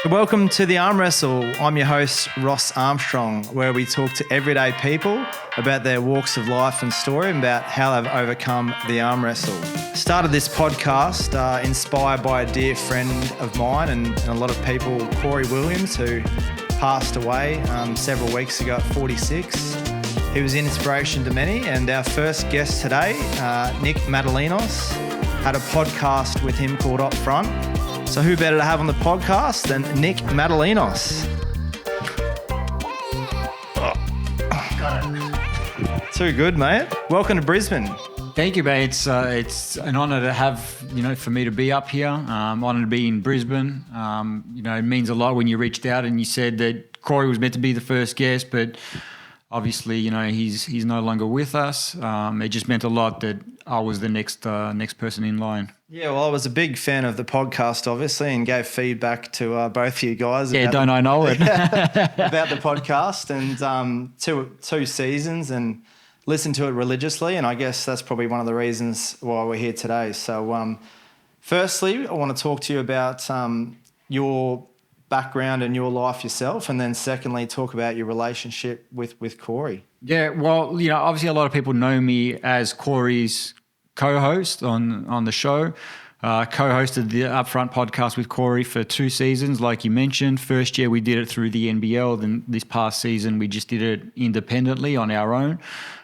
Welcome to the Arm Wrestle. I'm your host, Ross Armstrong, where we talk to everyday people about their walks of life and story and about how they've overcome the arm wrestle. Started this podcast inspired by a dear friend of mine and a lot of people, Corey Williams, who passed away several weeks ago at 46. He was an inspiration to many, and our first guest today, Nick Metallinos, had a podcast with him called Upfront. So who better to have on the podcast than Nick Metallinos? Too good, mate. Welcome to Brisbane. Thank you, mate. It's an honour to have, for me to be up here. I'm honoured to be in Brisbane. It means a lot when you reached out and you said that Corey was meant to be the first guest, but obviously, he's no longer with us. It just meant a lot that I was the next person in line. Yeah, well, I was a big fan of the podcast, obviously, and gave feedback to both of you guys. Yeah, don't I know it? About the podcast and two seasons and listened to it religiously. And I guess that's probably one of the reasons why we're here today. So firstly, I want to talk to you about your background and your life yourself. And then secondly, talk about your relationship with Corey. Yeah, well, obviously a lot of people know me as Corey's co-host on the show. Co-hosted the Upfront Podcast with Corey for 2 seasons, like you mentioned. First year we did it through the NBL. Then this past season we just did it independently on our own.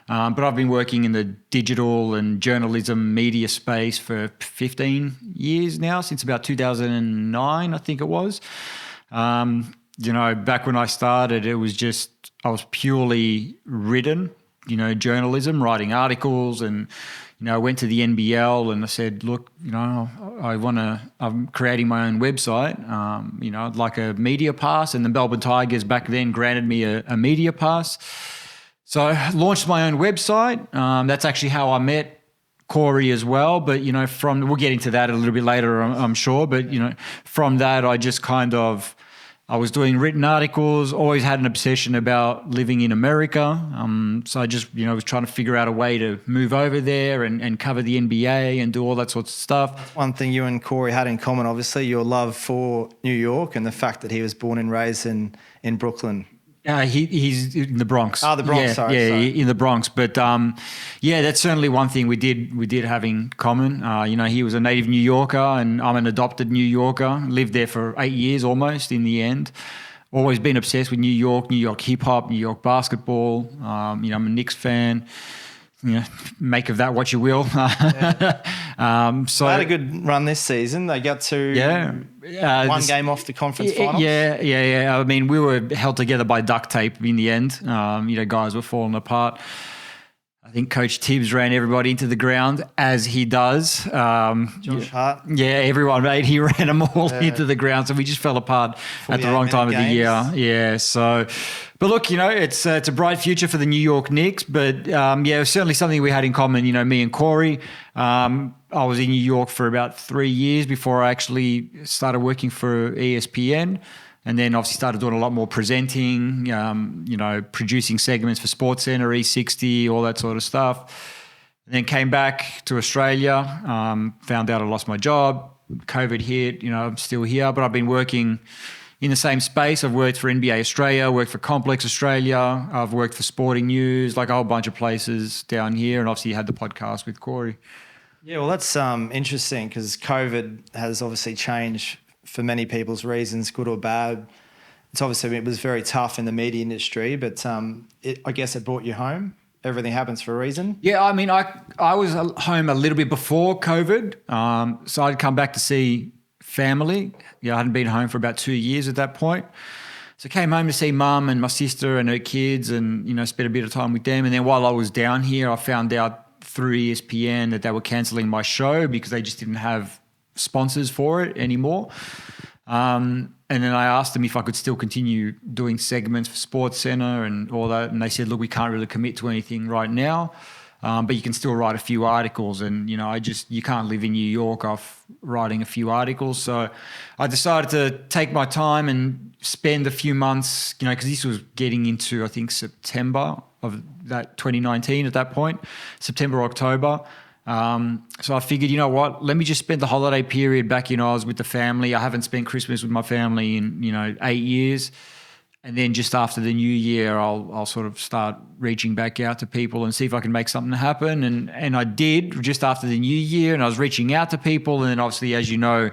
But I've been working in the digital and journalism media space for 15 years now, since about 2009, I think it was. Back when I started, I was purely written, journalism, writing articles, and I went to the NBL and I said, look, I'm creating my own website. I'd like a media pass, and the Melbourne Tigers back then granted me a media pass. So I launched my own website. That's actually how I met Corey as well. But, we'll get into that a little bit later, I'm sure. But, from that, I was doing written articles, always had an obsession about living in America. So I just, was trying to figure out a way to move over there and cover the NBA and do all that sorts of stuff. One thing you and Corey had in common, obviously, your love for New York and the fact that he was born and raised in Brooklyn. He's in the Bronx. Oh, the Bronx, sorry. In the Bronx. But that's certainly one thing we did have in common. He was a native New Yorker and I'm an adopted New Yorker. Lived there for 8 years almost in the end. Always been obsessed with New York hip hop, New York basketball. I'm a Knicks fan. Make of that what you will. So they had a good run this season. They got to one game off the conference finals. Yeah. I mean, we were held together by duct tape in the end. Guys were falling apart. I think Coach Tibbs ran everybody into the ground, as he does. Josh Hart. Yeah, everyone, mate. He ran them all into the ground. So we just fell apart at the wrong time of the year. Yeah, so... But look, it's a bright future for the New York Knicks. But, it was certainly something we had in common, me and Corey. I was in New York for about 3 years before I actually started working for ESPN. And then obviously started doing a lot more presenting, producing segments for SportsCenter, E60, all that sort of stuff. And then came back to Australia, found out I lost my job. COVID hit, I'm still here, but I've been working in the same space. I've worked for NBA Australia, worked for Complex Australia. I've worked for Sporting News, like a whole bunch of places down here. And obviously had the podcast with Corey. Yeah, well, that's interesting because COVID has obviously changed for many people's reasons, good or bad. It was very tough in the media industry, but I guess it brought you home. Everything happens for a reason. Yeah, I mean, I was home a little bit before COVID. So I'd come back to see family. I hadn't been home for about 2 years at that point. So I came home to see mum and my sister and her kids and, spent a bit of time with them. And then while I was down here, I found out through ESPN that they were cancelling my show because they just didn't have sponsors for it anymore. And then I asked them if I could still continue doing segments for SportsCenter and all that. And they said, look, we can't really commit to anything right now, but you can still write a few articles. And, you can't live in New York off writing a few articles. So I decided to take my time and spend a few months, because this was getting into, I think, September of that 2019 at that point, September, October. So I figured, you know what, let me just spend the holiday period back in Oz with the family. I haven't spent Christmas with my family in, 8 years. And then just after the new year, I'll sort of start reaching back out to people and see if I can make something happen. And I did just after the new year, and I was reaching out to people. And then obviously, as you know,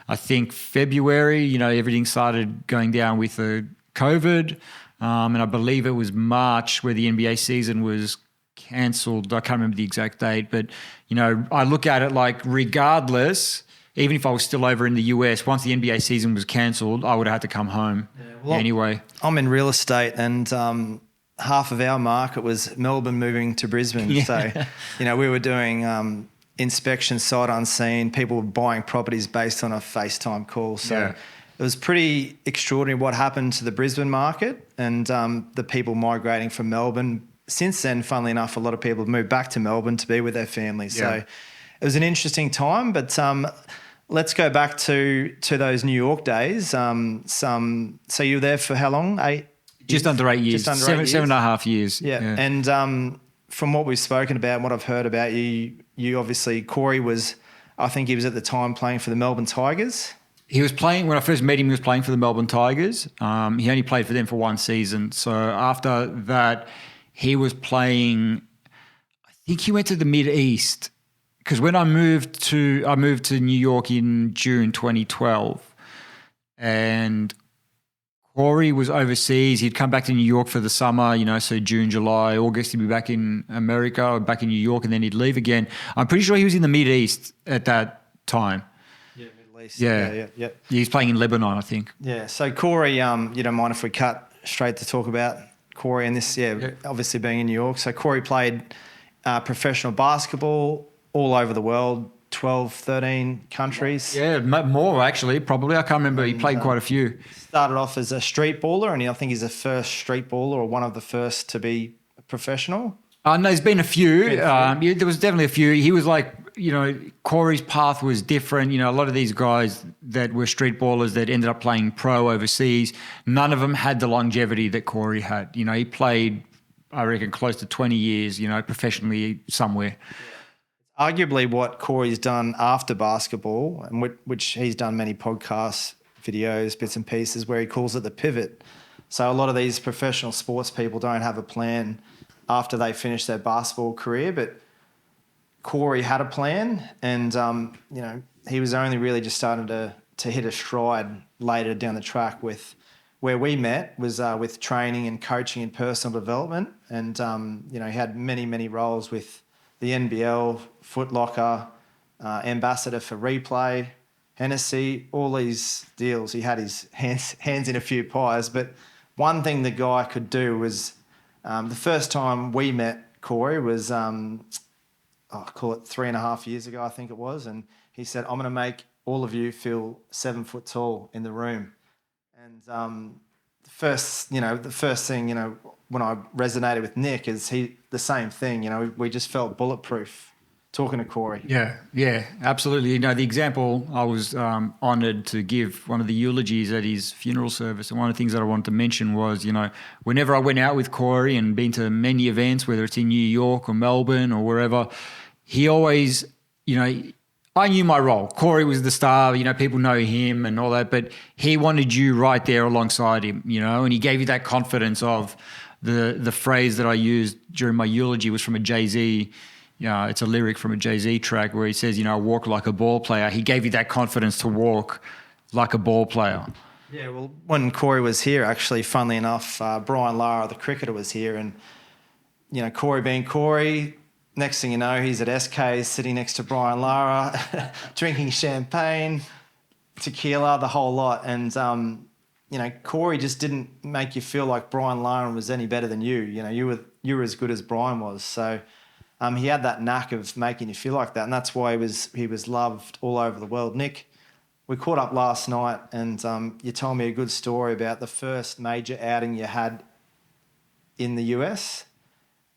I think February, everything started going down with the COVID. And I believe it was March where the NBA season was cancelled. I can't remember the exact date, but, I look at it like regardless, even if I was still over in the US, once the NBA season was cancelled, I would have had to come home anyway. I'm in real estate, and half of our market was Melbourne moving to Brisbane. Yeah. So, we were doing inspection sight unseen. People were buying properties based on a FaceTime call. So it was pretty extraordinary what happened to the Brisbane market and the people migrating from Melbourne. Since then, funnily enough, a lot of people have moved back to Melbourne to be with their families. Yeah. So it was an interesting time, but let's go back to those New York days. So you were there for how long? 8 Just under 8 years. Just under 7.5 years. Yeah. And from what we've spoken about and what I've heard about you obviously, Corey I think he was at the time playing for the Melbourne Tigers. He was playing, when I first met him, he was playing for the Melbourne Tigers. He only played for them for one season. So after that, he was playing, I think he went to the Mid-East. Because when I moved to New York in June 2012, and Corey was overseas. He'd come back to New York for the summer, so June, July, August, he'd be back in America or back in New York, and then he'd leave again. I'm pretty sure he was in the Mid-East at that time. Yeah, Middle East. Yeah. He's playing in Lebanon, I think. Yeah, so Corey, you don't mind if we cut straight to talk about Corey and this, obviously being in New York. So Corey played professional basketball all over the world, 12, 13 countries. Yeah, more actually, probably. I can't remember. He played quite a few. Started off as a street baller, and I think he's the first street baller or one of the first to be professional. No, there's been a few. There was definitely a few. He was like, Corey's path was different. A lot of these guys that were street ballers that ended up playing pro overseas, none of them had the longevity that Corey had. He played, I reckon, close to 20 years, professionally somewhere. Arguably what Corey's done after basketball, and which he's done many podcasts, videos, bits and pieces, where he calls it the pivot. So a lot of these professional sports people don't have a plan after they finish their basketball career, but Corey had a plan, and he was only really just starting to hit a stride later down the track with where we met was with training and coaching and personal development, and he had many roles with the NBL, Foot Locker, ambassador for Replay, Hennessy, all these deals. He had his hands in a few pies, but one thing the guy could do was the first time we met Corey was, I'll call it 3.5 years ago, I think it was, and he said, I'm going to make all of you feel 7 foot tall in the room. And the first thing, when I resonated with Nick is the same thing, we just felt bulletproof talking to Corey. Yeah, absolutely. The example I was honoured to give one of the eulogies at his funeral service, and one of the things that I wanted to mention was, whenever I went out with Corey and been to many events, whether it's in New York or Melbourne or wherever, he always, I knew my role. Corey was the star, people know him and all that, but he wanted you right there alongside him, and he gave you that confidence of the phrase that I used during my eulogy was from a Jay-Z. It's a lyric from a Jay-Z track where he says, walk like a ball player. He gave you that confidence to walk like a ball player. Yeah, well, when Corey was here, actually, funnily enough, Brian Lara, the cricketer, was here, and, Corey being Corey, next thing you know, he's at SK's sitting next to Brian Lara, drinking champagne, tequila, the whole lot. And, Corey just didn't make you feel like Brian Lara was any better than you. You were as good as Brian was. So he had that knack of making you feel like that. And that's why he was loved all over the world. Nick, we caught up last night, and you told me a good story about the first major outing you had in the US.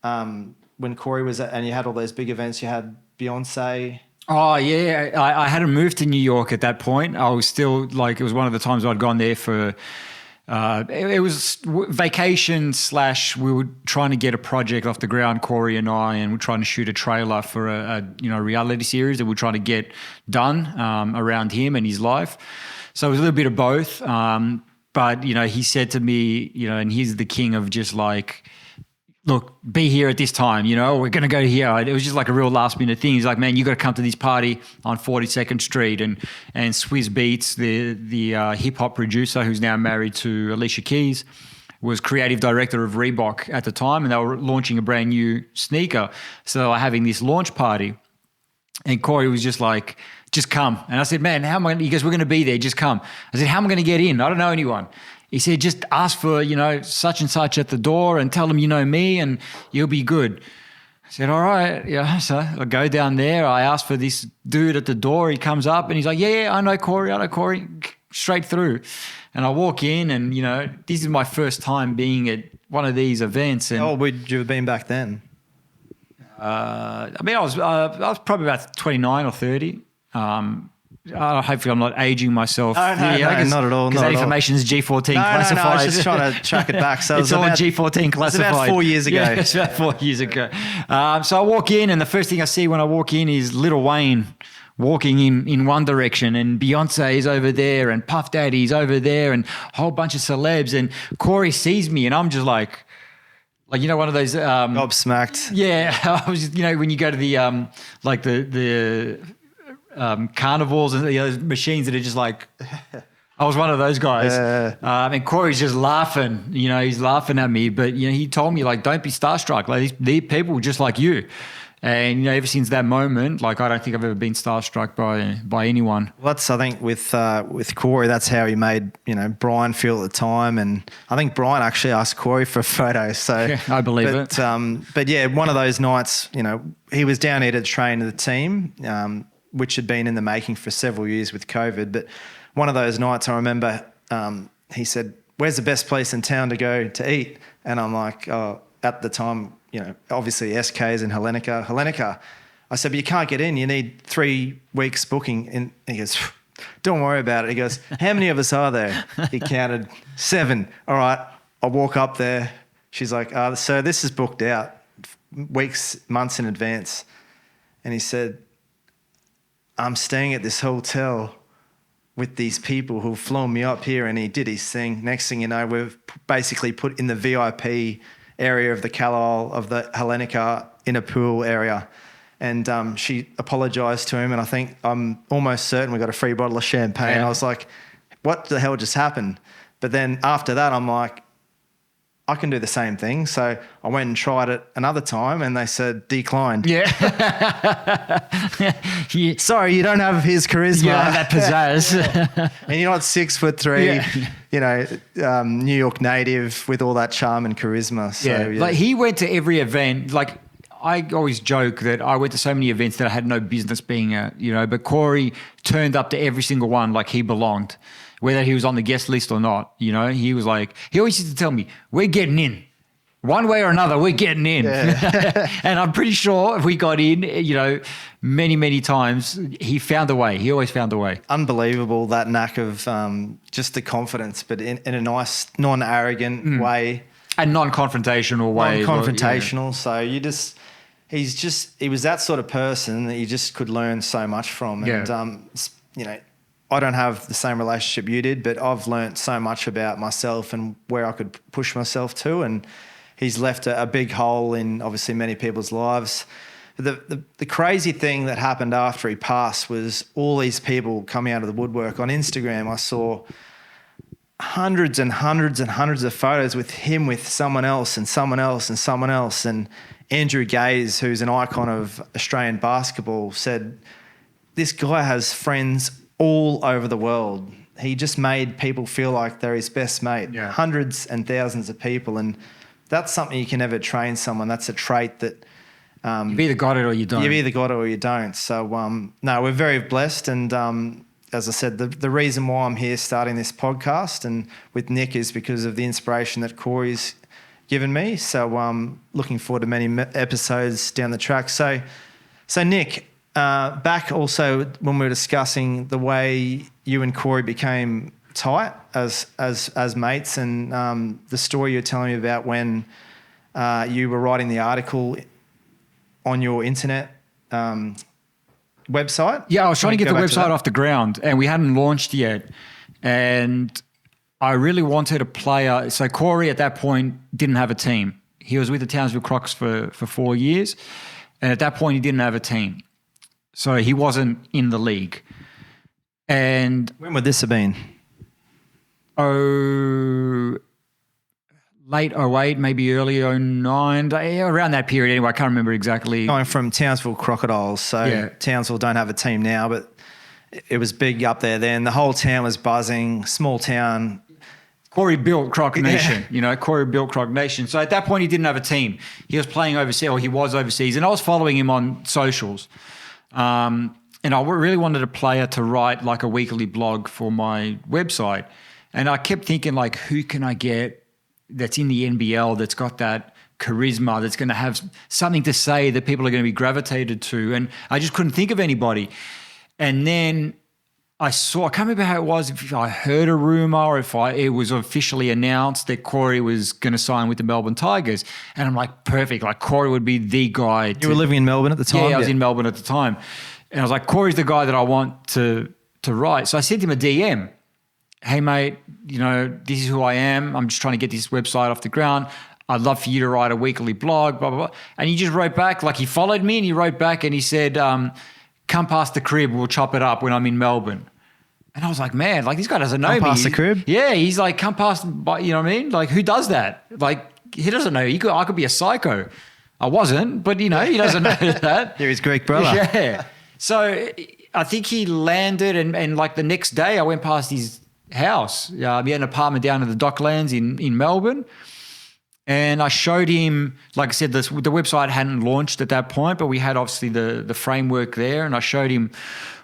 When Corey was and you had all those big events, you had Beyonce. Oh, yeah. I hadn't moved to New York at that point. I was still it was one of the times I'd gone there for it was vacation / we were trying to get a project off the ground, Corey and I, and we're trying to shoot a trailer for a reality series that we're trying to get done around him and his life. So it was a little bit of both. But, he said to me, and he's the king of just like, look, be here at this time, we're going to go here. It was just like a real last minute thing. He's like, man, you got to come to this party on 42nd Street. And Swizz Beatz, the hip hop producer who's now married to Alicia Keys, was creative director of Reebok at the time. And they were launching a brand new sneaker. So they were having this launch party. And Corey was just like, just come. And I said, man, how am I going to, he goes, we're going to be there, just come. I said, how am I going to get in? I don't know anyone. He said, just ask for, such and such at the door and tell them you know me and you'll be good. I said, all right. Yeah. So I go down there. I ask for this dude at the door. He comes up and he's like, yeah, I know Corey. Straight through. And I walk in and, this is my first time being at one of these events. And, how old would you have been back then? I was probably about 29 or 30. Hopefully I'm not aging myself. No, not at all. Because that information is G14 classified. No, I was just trying to track it back. So it's all G14 classified. It's about 4 years ago. Yeah, it's about 4 years ago. So I walk in and the first thing I see when I walk in is Lil Wayne walking in one direction and Beyonce is over there and Puff Daddy's over there and a whole bunch of celebs and Corey sees me and I'm just like one of those gobsmacked. Yeah, I was when you go to the the carnivals and those machines that are just like, I was one of those guys. And Corey's just laughing, he's laughing at me, but he told me like, don't be starstruck. Like these people just like you. And ever since that moment, like I don't think I've ever been starstruck by anyone. Well, that's, I think with Corey, that's how he made Brian feel at the time, and I think Brian actually asked Corey for a photo. So yeah, I believe it. But yeah, one of those nights, he was down here to train the team, which had been in the making for several years with COVID. But one of those nights, I remember he said, "Where's the best place in town to go to eat?" And I'm like, oh, at the time, obviously SK's in Hellenica. I said, but you can't get in. You need 3 weeks booking. And he goes, don't worry about it. He goes, how many of us are there? He counted 7. All right. I walk up there. She's like, so this is booked out months in advance. And he said, I'm staying at this hotel with these people who've flown me up here. And he did his thing. Next thing you know, we've basically put in the VIP area of the Carlisle of the Hellenica in a pool area. And she apologised to him. And I think I'm almost certain we got a free bottle of champagne. Yeah. I was like, what the hell just happened? But then after that, I'm like, I can do the same thing. So I went and tried it another time and they said declined. Yeah. Sorry, you don't have his charisma. Yeah, that pizzazz. And you're not 6'3", New York native with all that charm and charisma. So, yeah. Like he went to every event. Like I always joke that I went to so many events that I had no business being at, but Corey turned up to every single one like he belonged. Whether he was on the guest list or not, he was like, he always used to tell me, we're getting in. One way or another, we're getting in. Yeah. And I'm pretty sure if we got in, many, many times, he found a way. He always found a way. Unbelievable, that knack of just the confidence, but in a nice, non-arrogant way. And non-confrontational way. Non-confrontational. So he was that sort of person that you just could learn so much from. And, I don't have the same relationship you did, but I've learnt so much about myself and where I could push myself to. And he's left a big hole in obviously many people's lives. The crazy thing that happened after he passed was all these people coming out of the woodwork. On Instagram, I saw hundreds and hundreds and hundreds of photos with him with someone else and someone else and someone else. And Andrew Gaze, who's an icon of Australian basketball, said, this guy has friends all over the world. He just made people feel like they're his best mate. Yeah. Hundreds and thousands of people. And that's something you can never train someone. That's a trait that... you've either got it or you don't. You've either got it or you don't. So, no, we're very blessed. And as I said, the reason why I'm here starting this podcast and with Nick is because of the inspiration that Corey's given me. So I'm looking forward to many episodes down the track. So Nick... back also when we were discussing the way you and Corey became tight as mates, and the story you're telling me about when you were writing the article on your internet website. Yeah, I was trying to get the website off the ground, and we hadn't launched yet, and I really wanted a player. So Corey at that point didn't have a team. He was with the Townsville Crocs for 4 years, and at that point he didn't have a team. So he wasn't in the league. And when would this have been? Late 08, maybe early 09, around that period anyway. I can't remember exactly. Going from Townsville Crocodiles. So yeah. Townsville don't have a team now, but it was big up there then. The whole town was buzzing, small town. Corey built Croc Nation, Corey built Croc Nation. So at that point, he didn't have a team. He was playing overseas, or he was overseas, and I was following him on socials. And I really wanted a player to write like a weekly blog for my website. And I kept thinking, like, who can I get that's in the NBL that's got that charisma, that's going to have something to say that people are going to be gravitated to? And I just couldn't think of anybody. And then I can't remember how it was, if I heard a rumor or if it was officially announced that Corey was going to sign with the Melbourne Tigers. And I'm like, perfect. Like, Corey would be the guy. You were living in Melbourne at the time? Yeah, I was in Melbourne at the time. And I was like, Corey's the guy that I want to write. So I sent him a DM. Hey, mate, this is who I am. I'm just trying to get this website off the ground. I'd love for you to write a weekly blog, blah, blah, blah. And he just wrote back, like he followed me and he wrote back and he said, come past the crib, we'll chop it up when I'm in Melbourne. And I was like, man, like this guy doesn't know me. Come past the crib? Yeah, he's like, come past, you know what I mean? Like, who does that? Like, he doesn't know. I could be a psycho. I wasn't, but he doesn't know that. You're his Greek brother. Yeah. So I think he landed and like the next day I went past his house. He had an apartment down in the Docklands in Melbourne. And I showed him, like I said, the website hadn't launched at that point, but we had obviously the framework there. And I showed him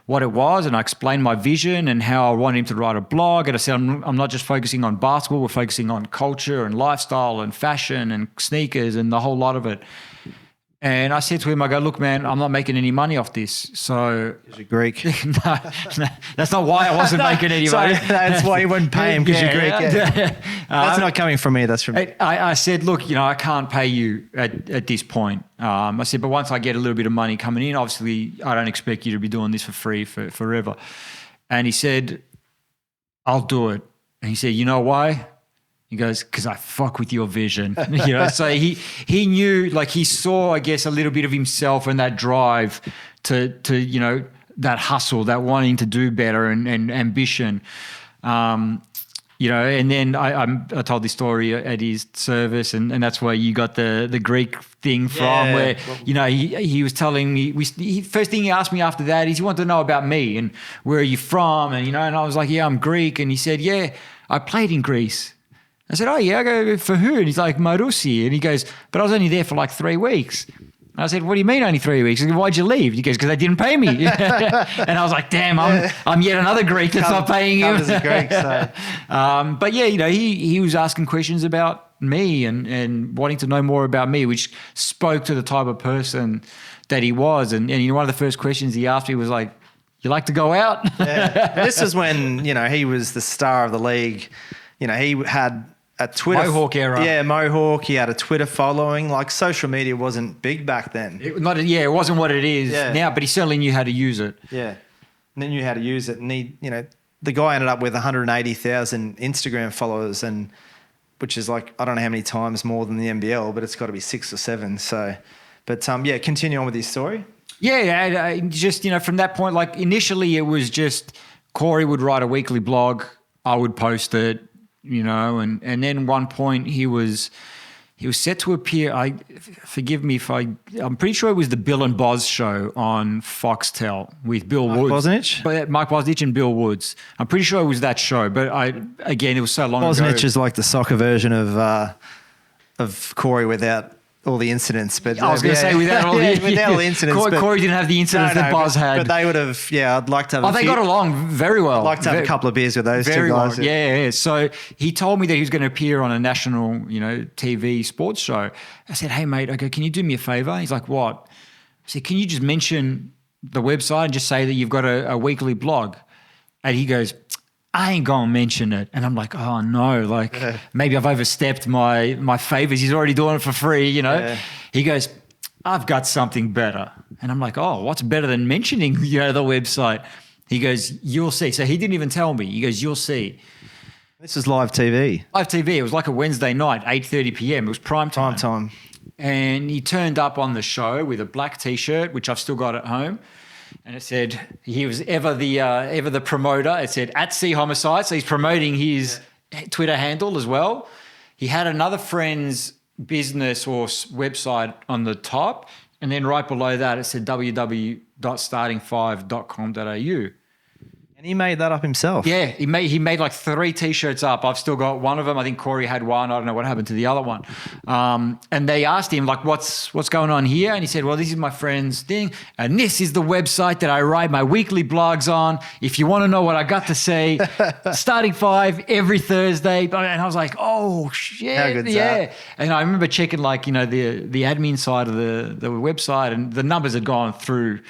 what it was, and I explained my vision and how I wanted him to write a blog. And I said, I'm not just focusing on basketball, we're focusing on culture and lifestyle and fashion and sneakers and the whole lot of it. And I said to him, I go, look, man, I'm not making any money off this. So you're Greek. No, that's not why I wasn't making any money. That's why you wouldn't pay him, because you're Greek. Yeah. That's not coming from me. That's from me. I said, look, I can't pay you at this point. I said, but once I get a little bit of money coming in, obviously I don't expect you to be doing this for free forever. And he said, I'll do it. And he said, you know why? He goes, because I fuck with your vision. So he knew, like he saw, I guess, a little bit of himself and that drive to that hustle, that wanting to do better and ambition. And then I told this story at his service, and that's where you got the Greek thing from, where he was telling me. First thing he asked me after that is he wanted to know about me and where are you from, and and I was like, yeah, I'm Greek, and he said, yeah, I played in Greece. I said, oh yeah, I go for who? And he's like, Marousi, and he goes, but I was only there for like 3 weeks. And I said, what do you mean only 3 weeks? He goes, why'd you leave? He goes, because they didn't pay me. And I was like, damn, I'm yet another Greek that's not paying him. As a Greek, so. But yeah, he was asking questions about me and wanting to know more about me, which spoke to the type of person that he was. And one of the first questions he asked me was like, you like to go out? Yeah. This is when, he was the star of the league. He had a Twitter Mohawk era. Yeah, Mohawk. He had a Twitter following. Like, social media wasn't big back then. It wasn't what it is now, but he certainly knew how to use it. Yeah, and he knew how to use it. And the guy ended up with 180,000 Instagram followers, and which is like, I don't know how many times more than the NBL, but it's got to be 6 or 7. So, but continue on with his story. Yeah, just from that point, like initially it was just Corey would write a weekly blog, I would post it. And then one point he was set to appear. Forgive me if I'm pretty sure it was the Bill and Boz show on Foxtel with Bill Woods. Mike Bosnich and Bill Woods. I'm pretty sure it was that show, but it was so long ago. Bosnich is like the soccer version of Corey without all the incidents. But I was going to say without all the incidents. Corey didn't have the incidents that Boz had. But they would have, I'd like to have they got along very well. I'd like to have a couple of beers with those two guys. Well. Yeah. So he told me that he was going to appear on a national, TV sports show. I said, hey, mate, can you do me a favor? He's like, what? I said, can you just mention the website and just say that you've got a weekly blog? And he goes, I ain't going to mention it. And I'm like, oh no, like maybe I've overstepped my favors. He's already doing it for free, you know? Yeah. He goes, I've got something better. And I'm like, oh, what's better than mentioning, the website? He goes, you'll see. So he didn't even tell me. He goes, you'll see. This is live TV. Live TV. It was like a Wednesday night, 8:30 p.m. It was prime time. And he turned up on the show with a black T-shirt, which I've still got at home. And it said he was ever the promoter. It said @CHomicide. So he's promoting his Twitter handle as well. He had another friend's business or website on the top. And then right below that, it said www.starting5.com.au. And he made that up himself. Yeah, he made like 3 T-shirts up. I've still got one of them. I think Corey had one. I don't know what happened to the other one. And they asked him like, what's going on here? And he said, well, this is my friend's thing. And this is the website that I write my weekly blogs on. If you want to know what I got to say, Starting 5 every Thursday. And I was like, oh shit. How good's that? And I remember checking like, the admin side of the website, and the numbers had gone through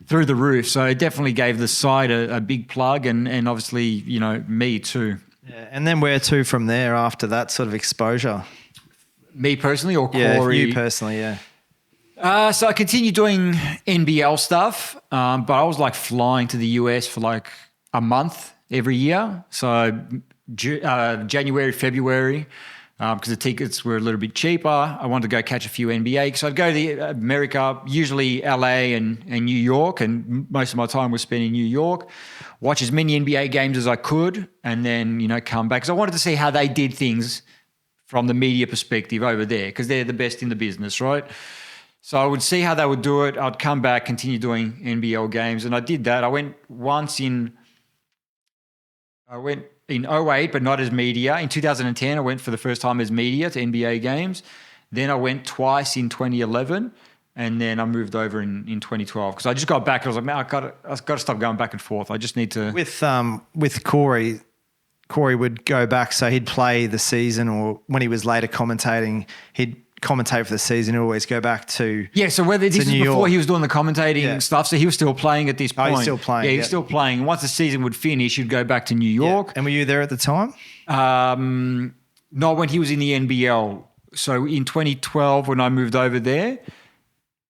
the roof. So it definitely gave the site a big plug, and obviously, me too. Yeah. And then where to from there after that sort of exposure? Me personally or Corey? Yeah, you personally, yeah. So I continued doing NBL stuff, but I was like flying to the US for like a month every year. So January, February, because the tickets were a little bit cheaper. I wanted to go catch a few NBA. So I'd go to America, usually LA and New York, and most of my time was spent in New York, watch as many NBA games as I could, and then, come back. Because I wanted to see how they did things from the media perspective over there, because they're the best in the business, right? So I would see how they would do it. I'd come back, continue doing NBL games, and I did that. I went in 2008, but not as media. In 2010, I went for the first time as media to NBA games. Then I went twice in 2011, and then I moved over in 2012 because I just got back and I was like, man, I've got to stop going back and forth. I just need to. With Corey would go back, so he'd play the season, or when he was later commentating, he'd commentate for the season. He'd always go back to So whether this is before he was doing the commentating stuff, so he was still playing at this point. Oh, he's still playing. Yeah, he was still playing. And once the season would finish, he'd go back to New York. Yeah. And were you there at the time? No, when he was in the NBL. So in 2012, when I moved over there,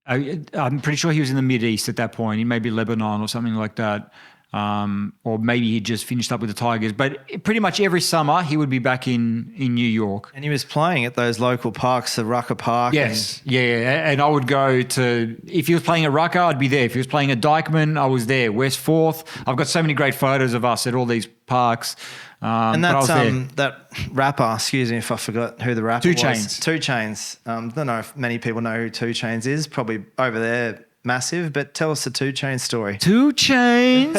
I'm pretty sure he was in the Mideast at that point. He may be Lebanon or something like that. Or maybe he just finished up with the Tigers. But pretty much every summer he would be back in New York. And he was playing at those local parks, the Rucker Park. Yes, and I would go to, if he was playing at Rucker, I'd be there. If he was playing at Dykeman, I was there. West Fourth. I've got so many great photos of us at all these parks. And that's that rapper, excuse me if I forgot who the rapper was. 2 Chainz. 2 Chainz. I don't know if many people know who 2 Chainz is. Probably over there. Massive, but tell us the 2 Chainz story. 2 Chainz.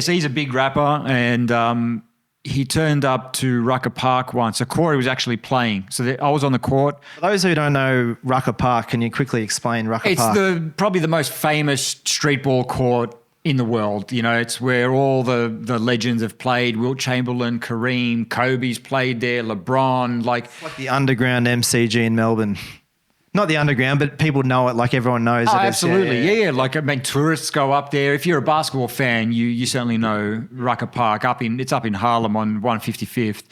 So he's a big rapper, and he turned up to Rucker Park once. So Corey was actually playing. So I was on the court. For those who don't know Rucker Park, can you quickly explain Rucker Park? It's probably the most famous street ball court in the world. It's where all the legends have played. Wilt Chamberlain, Kareem, Kobe's played there, LeBron. Like the underground MCG in Melbourne. Not the underground, but people know it, like everyone knows it. Absolutely. Yeah. Like, tourists go up there. If you're a basketball fan, you certainly know Rucker Park. It's up in Harlem on 155th.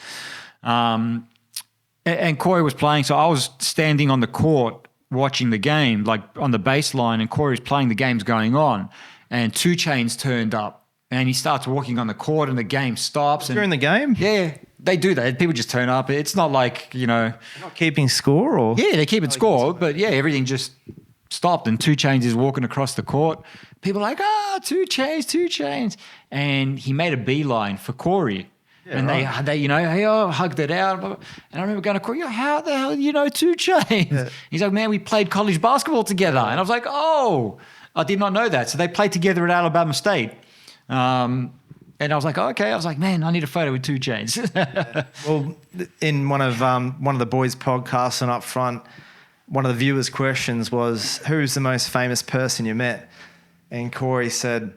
And Corey was playing, so I was standing on the court watching the game, like on the baseline, and Corey was playing, the game's going on, and 2 Chainz turned up, and he starts walking on the court, and the game stops. During the game? Yeah. They do that. People just turn up. It's not like, They're not keeping score, or? Yeah, they're keeping score, but everything just stopped, and 2 Chainz is walking across the court. People are like, 2 Chainz, 2 Chainz. And he made a beeline for Corey. Yeah, and right. they hugged it out. And I remember going to Corey, how the hell do you know 2 Chainz? Yeah. He's like, man, we played college basketball together. And I was like, I did not know that. So they played together at Alabama State. And I was like, okay. I was like, man, I need a photo with 2 Chainz. Well, in one of the boys' podcasts on Upfront, one of the viewers' questions was, who's the most famous person you met? And Corey said,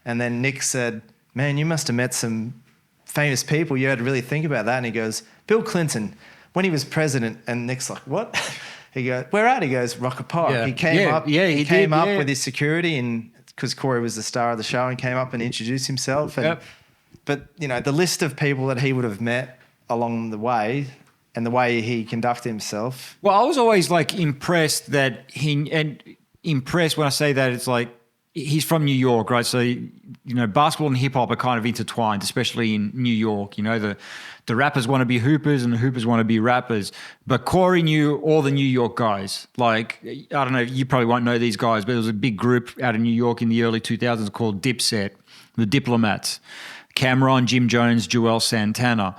and then Nick said, man, you must have met some famous people. You had to really think about that. And he goes, Bill Clinton, when he was president. And Nick's like, what? He goes, where at? He goes, Rucker Park. Yeah. He came up. Yeah, he came up with his security and because Corey was the star of the show and came up and introduced himself. And, Yep. But, you know, the list of people that he would have met along the way and the way he conducted himself. Well, I was always like impressed impressed when I say that, it's like he's from New York, right? So, you know, basketball and hip hop are kind of intertwined, especially in New York. You know, the rappers want to be hoopers and the hoopers want to be rappers. But Corey knew all the New York guys. Like, I don't know, you probably won't know these guys, but there was a big group out of New York in the early 2000s called Dipset, the Diplomats. Cameron, Jim Jones, Joel Santana.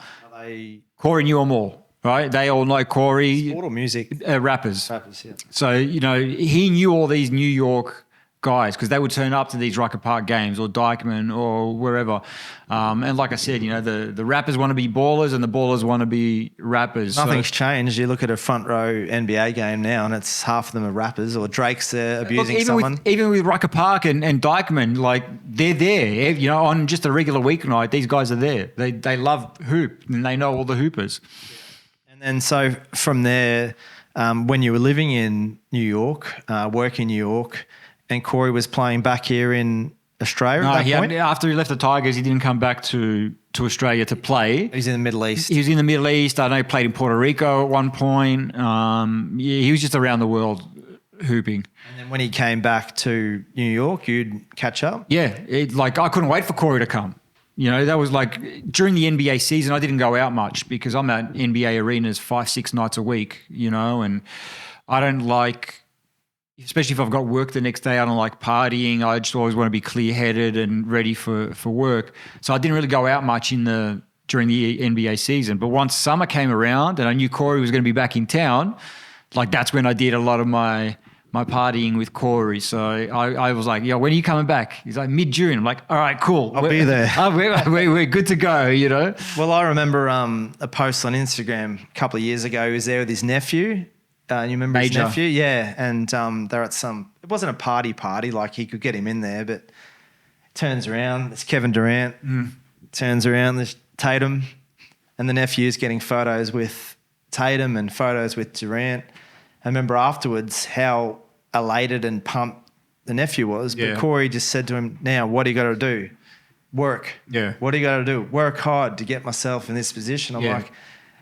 Corey knew them all, right? They all know Corey. Sport or music? Rappers. Rappers, yeah. So, you know, he knew all these New York guys because they would turn up to these Rucker Park games or Dykeman or wherever. And like I said, you know, the rappers want to be ballers and the ballers want to be rappers. Nothing's changed. You look at a front row NBA game now and it's half of them are rappers, or Drake's there abusing someone. Even with Rucker Park and Dykeman, like they're there, you know, on just a regular weeknight, these guys are there. They love hoop and they know all the hoopers. And then so from there, when you were living in New York, working in New York, and Corey was playing back here in Australia at that point? After he left the Tigers, he didn't come back to Australia to play. He's in the Middle East. He was in the Middle East. I know he played in Puerto Rico at one point. He was just around the world hooping. And then when he came back to New York, you'd catch up? Yeah. I couldn't wait for Corey to come. You know, that was like during the NBA season, I didn't go out much because I'm at NBA arenas 5-6 nights a week, you know, and I don't like... Especially if I've got work the next day, I don't like partying. I just always want to be clear-headed and ready for work. So I didn't really go out much during the NBA season. But once summer came around and I knew Corey was going to be back in town, like that's when I did a lot of my partying with Corey. So I was like, when are you coming back? He's like, mid-June. I'm like, all right, cool. I'll be there. We're good to go, you know? Well, I remember a post on Instagram a couple of years ago. He was there with his nephew. You remember Major. His nephew? Yeah. And they're at it wasn't a party, like he could get him in there, but turns around, it's Kevin Durant, turns around, there's Tatum, and the nephew's getting photos with Tatum and photos with Durant. I remember afterwards how elated and pumped the nephew was, but Corey just said to him, now, what do you got to do? Work. Yeah. What do you got to do? Work hard to get myself in this position. I'm like,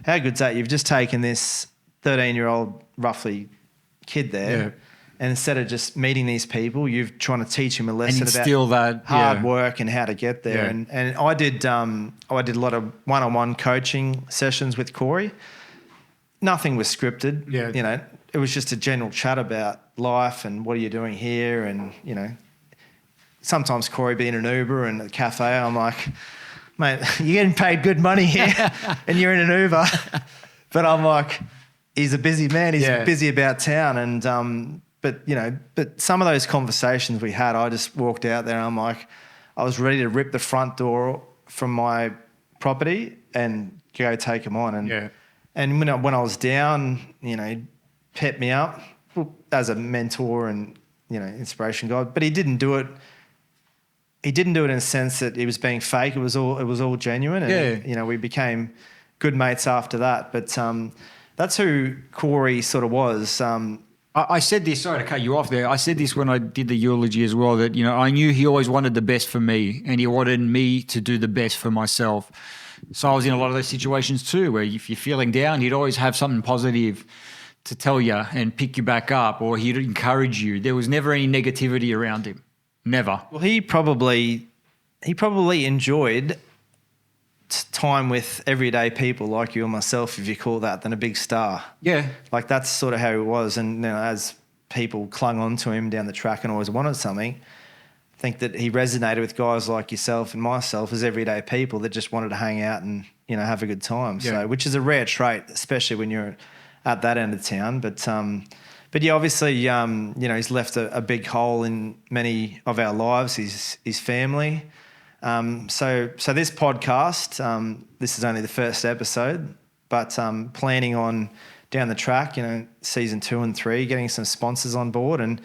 how good's that? You've just taken this 13-year-old roughly kid there, and instead of just meeting these people, you're trying to teach him a lesson about hard work and how to get there. And I did a lot of one-on-one coaching sessions with Corey. Nothing was scripted. You know, it was just a general chat about life and what are you doing here, and you know, sometimes Corey being an Uber and a cafe, I'm like, mate, you're getting paid good money here, and you're in an Uber, but I'm like, he's a busy man. He's busy about town. And, but some of those conversations we had, I just walked out there and I'm like, I was ready to rip the front door from my property and go take him on. And when I was down, you know, pep me up as a mentor and, you know, inspiration guide, but he didn't do it. He didn't do it in a sense that he was being fake. It was all genuine. And, you know, we became good mates after that. But, that's who Corey sort of was. I said this, sorry to cut you off there. I said this when I did the eulogy as well, that, you know, I knew he always wanted the best for me and he wanted me to do the best for myself. So I was in a lot of those situations too, where if you're feeling down, he'd always have something positive to tell you and pick you back up, or he'd encourage you. There was never any negativity around him. Never. Well, he probably enjoyed time with everyday people like you and myself, if you call that, than a big star. Yeah. Like that's sort of how he was. And you know, as people clung on to him down the track and always wanted something, I think that he resonated with guys like yourself and myself as everyday people that just wanted to hang out and, you know, have a good time. So, which is a rare trait, especially when you're at that end of town. But yeah, obviously, you know, he's left a big hole in many of our lives, his family. So this podcast, this is only the first episode, but planning on down the track, you know, season 2 and 3, getting some sponsors on board, and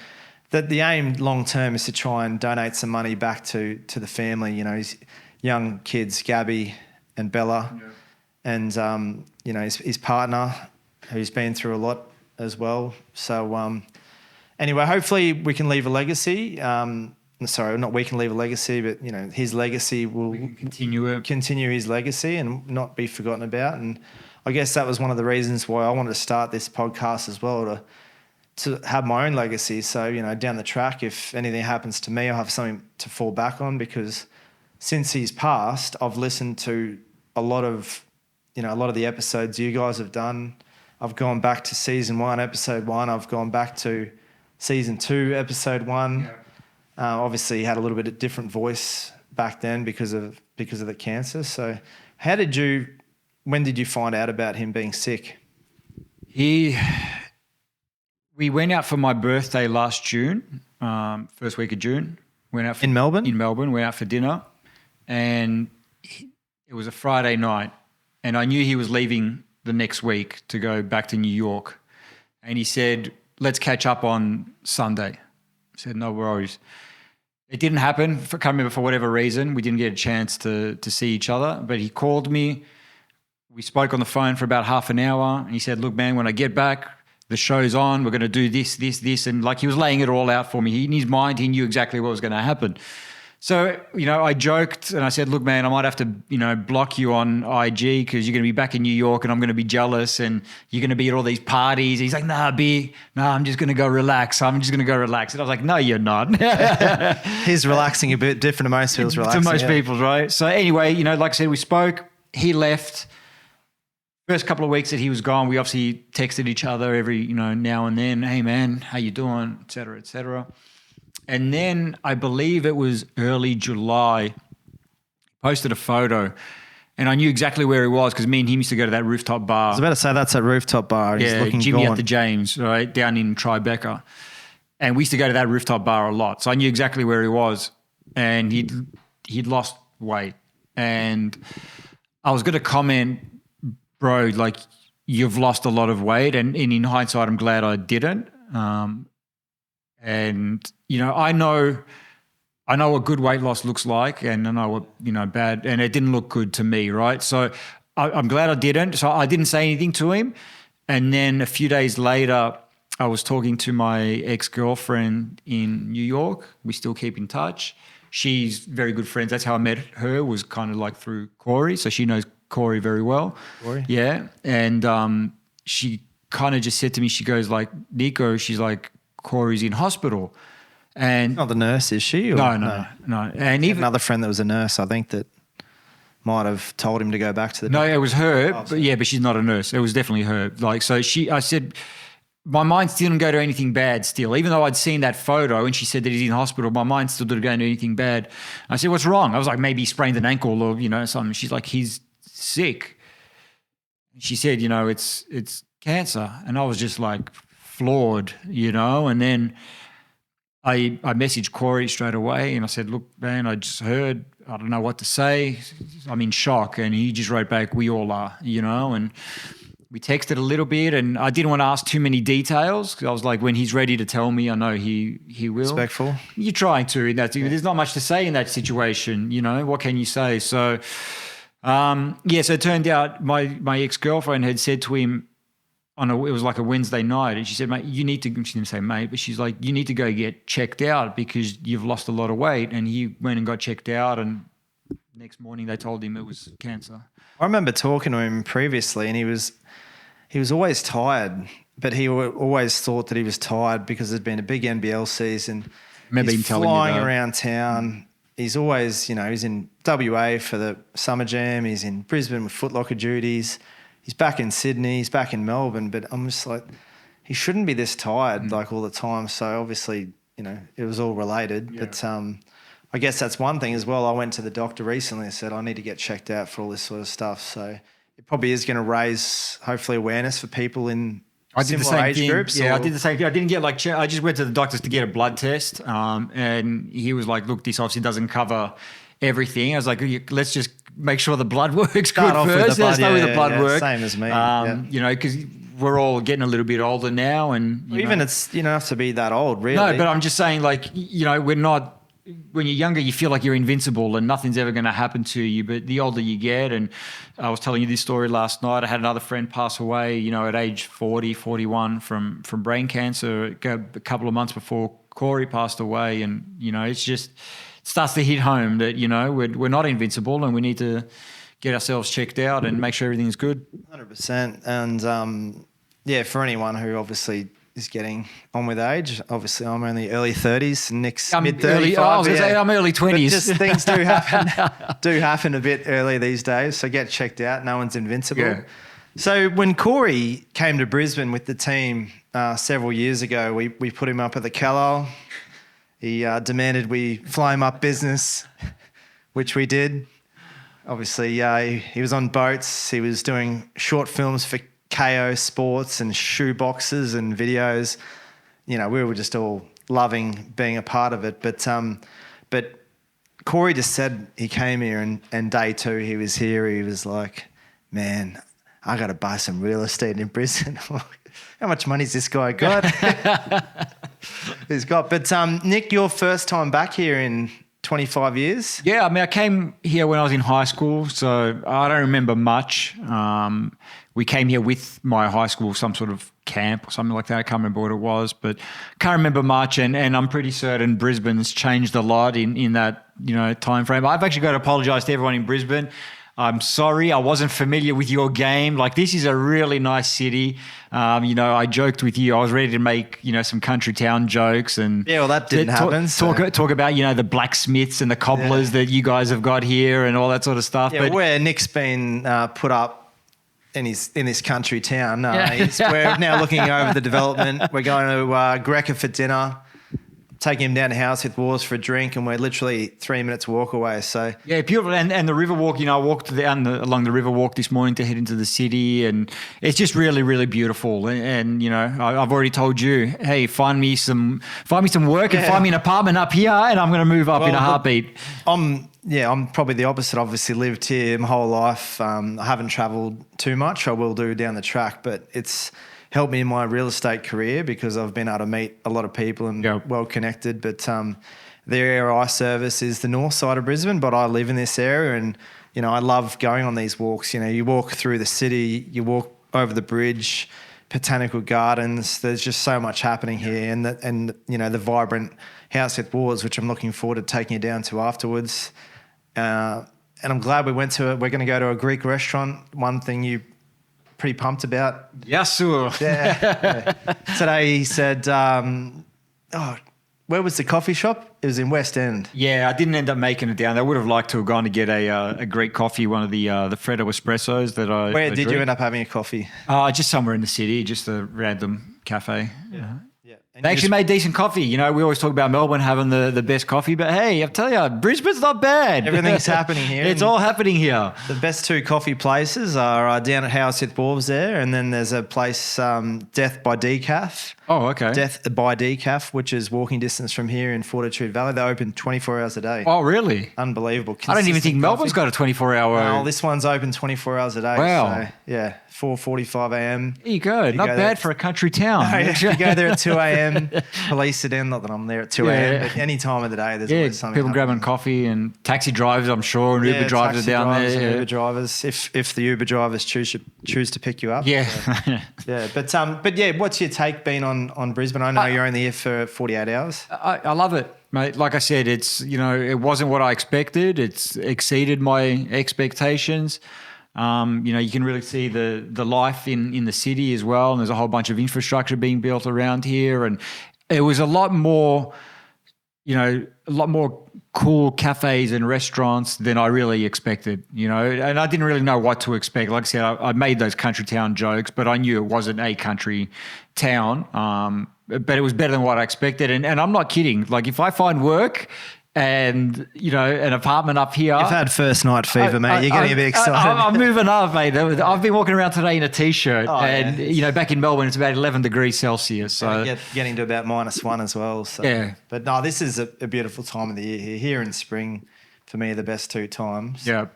the aim long term is to try and donate some money back to the family. You know, his young kids, Gabby and Bella, and you know, his partner, who's been through a lot as well. So anyway, hopefully we can leave a legacy. sorry, not we can leave a legacy, but his legacy will continue his legacy and not be forgotten about. And I guess that was one of the reasons why I wanted to start this podcast as well, to have my own legacy. So, down the track, if anything happens to me, I'll have something to fall back on, because since he's passed, I've listened to a lot of the episodes you guys have done. I've gone back to season 1, episode 1. I've gone back to season 2, episode 1. Yeah. Obviously, he had a little bit of different voice back then because of the cancer. So when did you find out about him being sick? We went out for my birthday last June, first week of June. In Melbourne? In Melbourne. Went out for dinner, and it was a Friday night, and I knew he was leaving the next week to go back to New York. And he said, let's catch up on Sunday. I said, no worries. It didn't happen. I can't remember for whatever reason. We didn't get a chance to see each other, but he called me. We spoke on the phone for about half an hour, and he said, look, man, when I get back, the show's on. We're going to do this, this, this. And like, he was laying it all out for me. In his mind, he knew exactly what was going to happen. So, I joked and I said, look, man, I might have to, block you on IG because you're going to be back in New York and I'm going to be jealous and you're going to be at all these parties. He's like, nah, I'm just going to go relax. And I was like, no, you're not. He's relaxing a bit different to most people's relaxing. To most people, right? So anyway, like I said, we spoke. He left. First couple of weeks that he was gone, we obviously texted each other every, now and then. Hey, man, how you doing? Et cetera, et cetera. And then I believe it was early July, posted a photo, and I knew exactly where he was because me and him used to go to that rooftop bar. I was about to say that's that rooftop bar. Yeah, looking Jimmy gone. At the James, right, down in Tribeca. And we used to go to that rooftop bar a lot. So I knew exactly where he was, and he'd lost weight. And I was going to comment, bro, like, you've lost a lot of weight. And in hindsight, I'm glad I didn't. And, I know what good weight loss looks like, and I know what, bad, and it didn't look good to me, right? So I'm glad I didn't. So I didn't say anything to him. And then a few days later, I was talking to my ex-girlfriend in New York. We still keep in touch. She's very good friends. That's how I met her, was kind of like through Corey. So she knows Corey very well. Corey? Yeah. And she kind of just said to me, she goes like, Nico, she's like, Corey's in hospital. And not the nurse, is she? Or? No. And even another friend that was a nurse, I think, that might have told him to go back to the doctor. No, it was her. But she's not a nurse. It was definitely her. Like, so I said, my mind still didn't go to anything bad still. Even though I'd seen that photo and she said that he's in hospital, my mind still didn't go to anything bad. I said, what's wrong? I was like, maybe he sprained an ankle or, something. She's like, he's sick. She said, it's cancer. And I was just like floored, and then I messaged Corey straight away and I said, look, man, I just heard, I don't know what to say. I'm in shock. And he just wrote back, we all are, and we texted a little bit, and I didn't want to ask too many details because I was like, when he's ready to tell me, I know he will. Respectful. You're trying to. There's not much to say in that situation, what can you say? So, so it turned out my ex-girlfriend had said to him, it was like a Wednesday night, and she said, mate, she didn't say mate, but she's like, you need to go get checked out because you've lost a lot of weight. And he went and got checked out, and next morning they told him it was cancer. I remember talking to him previously, and he was always tired, but he always thought that he was tired because there'd been a big NBL season. Remember him telling flying you that. Around town. He's always, he's in WA for the Summer Jam. He's in Brisbane with Foot Locker duties. He's back in Sydney. He's back in Melbourne. But I'm just like, he shouldn't be this tired like all the time. So obviously, it was all related. Yeah. But I guess that's one thing as well. I went to the doctor recently and said, I need to get checked out for all this sort of stuff. So it probably is going to raise, hopefully, awareness for people in similar age groups. Yeah, I did the same thing. I didn't get I just went to the doctors to get a blood test. And he was like, look, this obviously doesn't cover everything. I was like, let's just make sure the blood works good first. Let's start with the blood work. Same as me. Because we're all getting a little bit older now. And even it's, you don't have to be that old, really. No, but I'm just saying, like, we're not, when you're younger, you feel like you're invincible and nothing's ever going to happen to you. But the older you get, and I was telling you this story last night, I had another friend pass away, at age 40, 41 from brain cancer a couple of months before Corey passed away, and it starts to hit home that we're not invincible, and we need to get ourselves checked out and make sure everything's good. 100%. And for anyone who obviously is getting on with age, obviously I'm only early 30s, Nick's mid 35. I was going to say I'm early 20s. But just things do happen a bit early these days. So get checked out. No one's invincible. Yeah. So when Corey came to Brisbane with the team several years ago, we put him up at the Carlisle. He demanded we fly him up business, which we did. Obviously, he was on boats. He was doing short films for KO Sports and shoe boxes and videos. We were just all loving being a part of it. But Corey just said he came here and day 2 he was here. He was like, man, I got to buy some real estate in Brisbane. How much money's this guy got? He's got. But Nick, your first time back here in 25 years? Yeah, I came here when I was in high school, so I don't remember much. We came here with my high school, some sort of camp or something like that. I can't remember what it was, but can't remember much. And I'm pretty certain Brisbane's changed a lot in that time frame. I've actually got to apologise to everyone in Brisbane. I'm sorry, I wasn't familiar with your game. Like, this is a really nice city. I joked with you. I was ready to make, some country town jokes and that didn't happen. Talk about, the blacksmiths and the cobblers that you guys have got here and all that sort of stuff. Yeah, but where Nick's been put up in this country town. We're now looking over the development. We're going to Greca for dinner. Taking him down to Househead Wharves for a drink, and we're literally 3 minutes walk away. So yeah, beautiful. And the river walk, I walked along the river walk this morning to head into the city, and it's just really, really beautiful. And I've already told you, hey, find me some work and find me an apartment up here, and I'm going to move up in a heartbeat. I'm probably the opposite. Obviously, lived here my whole life. I haven't travelled too much. I will do down the track, but it's helped me in my real estate career because I've been able to meet a lot of people and well connected. But the area I service is the north side of Brisbane, but I live in this area, and I love going on these walks. You walk through the city, you walk over the bridge, botanical gardens. There's just so much happening here, and the vibrant Househead Wharves, which I'm looking forward to taking you down to afterwards. And I'm glad we went to it. We're going to go to a Greek restaurant. One thing you pretty pumped about. Yes, sir. Yeah. Today he said, where was the coffee shop? It was in West End. Yeah, I didn't end up making it down. I would have liked to have gone to get a Greek coffee, one of the Freddo espressos that I Where did you end up having a coffee? Just somewhere in the city, just a random cafe. Yeah. And they actually made decent coffee. We always talk about Melbourne having the best coffee, but hey, I'll tell you, Brisbane's not bad. Everything's happening here. It's all happening here. The best 2 coffee places are down at Househead Wharves there, and then there's a place, Death by Decaf. Oh, okay. Death by Decaf, which is walking distance from here in Fortitude Valley. They're open 24 hours a day. Oh, really? Unbelievable. I don't even think Melbourne's got a 24-hour. No, this one's open 24 hours a day. Wow. So, 4:45 a.m. There you go. Not bad for a country town. No, you go there at 2 a.m. Police it in. Not that I'm there at 2 a.m. But any time of the day, there's always something. People grabbing coffee and taxi drivers, I'm sure, and Uber drivers are down there. And Uber drivers, if the Uber drivers choose to pick you up. Yeah. So, but what's your take been on Brisbane? I know you're only here for 48 hours. I love it, mate. Like I said, it's it wasn't what I expected. It's exceeded my expectations. You can really see the life in the city as well, and there's a whole bunch of infrastructure being built around here, and it was a lot more cool cafes and restaurants than I really expected, and I didn't really know what to expect. Like I said, I made those country town jokes, but I knew it wasn't a country town, but it was better than what I expected, and I'm not kidding. Like, if I find work and an apartment up here. You've had first night fever, mate. You're getting a bit excited. I'm moving up, mate. I've been walking around today in a t-shirt, back in Melbourne it's about 11 degrees Celsius. So getting to about -1 as well. So. Yeah. But no, this is a beautiful time of the year here. Here in spring, for me, are the best 2 times. Yeah.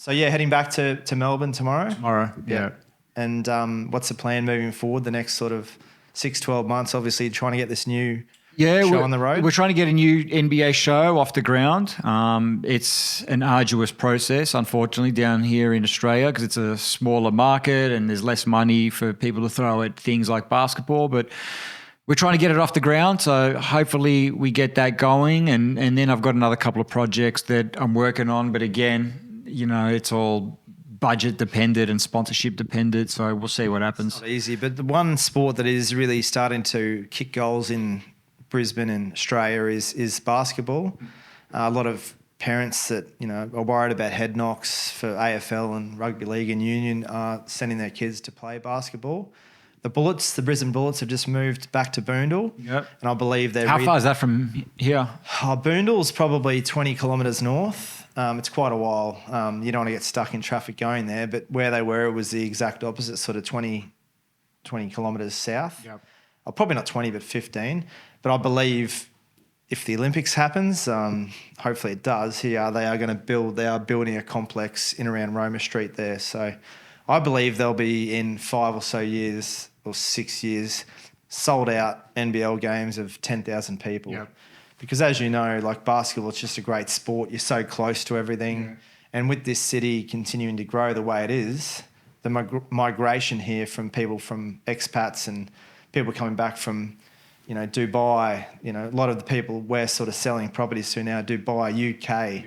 Heading back to Melbourne tomorrow. Yeah. And what's the plan moving forward? The next sort of 6-12 months. Obviously, trying to get this new. Show on the road? We're trying to get a new NBA show off the ground. It's an arduous process, unfortunately, down here in Australia because it's a smaller market and there's less money for people to throw at things like basketball. But we're trying to get it off the ground. So hopefully we get that going. And then I've got another couple of projects that I'm working on. But again, it's all budget dependent and sponsorship dependent. So we'll see what happens. It's not easy. But the one sport that is really starting to kick goals in Brisbane and Australia is basketball. A lot of parents that are worried about head knocks for AFL and rugby league and union are sending their kids to play basketball. The Brisbane Bullets have just moved back to Boondall. Yep. And I believe they're... How far is that from here? Boondall's probably 20 kilometres north. It's quite a while. You don't want to get stuck in traffic going there, but where they were, it was the exact opposite, sort of 20 kilometres south. Yep. Probably not 20, but 15. But I believe if the Olympics happens, hopefully it does, they are building a complex in around Roma Street there. So I believe they'll be in 5 or so years or 6 years sold out NBL games of 10,000 people. Yep. Because as you know, like basketball, it's just a great sport. You're so close to everything. Yeah. And with this city continuing to grow the way it is, the migration here from people from expats and people coming back from, Dubai, a lot of the people we're sort of selling properties to now, Dubai, UK,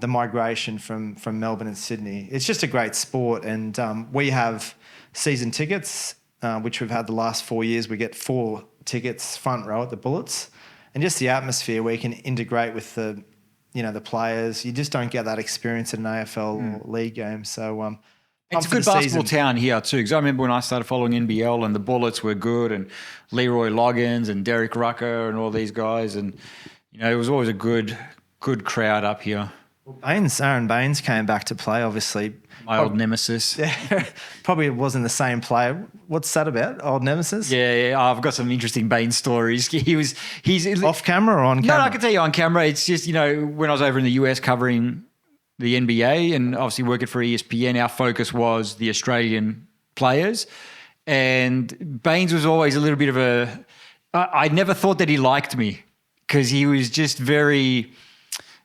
the migration from Melbourne and Sydney. It's just a great sport. And we have season tickets, which we've had the last 4 years. We get 4 tickets front row at the Bullets. And just the atmosphere where you can integrate with the players. You just don't get that experience at an AFL or league game. So it's a good basketball town here too, because I remember when I started following NBL and the Bullets were good, and Leroy Loggins and Derek Rucker and all these guys, and it was always a good crowd up here. Aaron Baines came back to play, obviously. My old nemesis. Yeah, probably wasn't the same player. What's that about? Old nemesis? Yeah. I've got some interesting Baines stories. He's off camera or on camera? No, I can tell you on camera. It's just, when I was over in the US covering the NBA and obviously working for ESPN, our focus was the Australian players. And Baines was always a little bit of I never thought that he liked me, because he was just very...